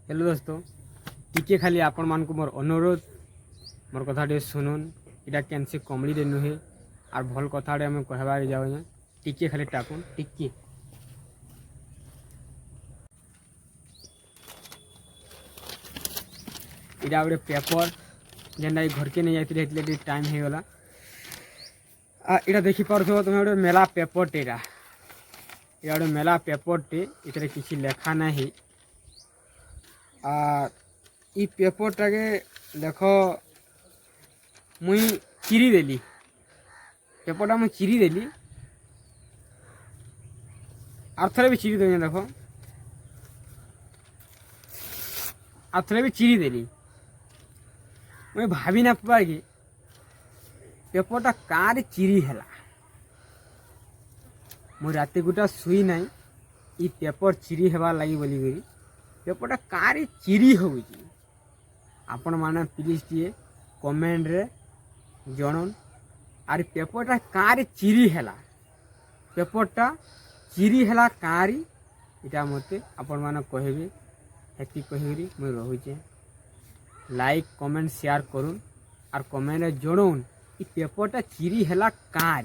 Hello दोस्तों टिके खाली आपण मान को मोर अनुरोध मोर कथा शुणुन इटा कैंसी कमेडी नुहे और भल कथा आम कहबार जाऊँ टिके खाली टाकुन टिके इटा गोटे पेपर जेनटा घर के नहीं जाते टाइम हो गला इटा देखिपार तुम गोटे मेला पेपर टे इटा गोटे मेला पेपर टे इतने किसी लेखा नहीं ई पेपरटा के देख मुई चिरी देली पेपरटा मुई चिरी देली आर थरे भी चिरी देनी देख आर थरे भी चिरी देली मुई भाभी ना पार कि पेपरटा कार चिरी हैला मुई रात गोटा शुई नाई ई पेपर चिरी हेबार लगी बोली पेपरटा कार चिरी हो आपण माने प्लीज टे कमेंट रे जनन आर पेपरटा कार चिरी हैला पेपरटा चिरी हैला कार इटा मते आपण माने कहबे हेती कहबी मुई रहुचे लाइक कमेंट शेयर करूँ और कमेंट जनौन ई पेपरटा चिरी हैला कार।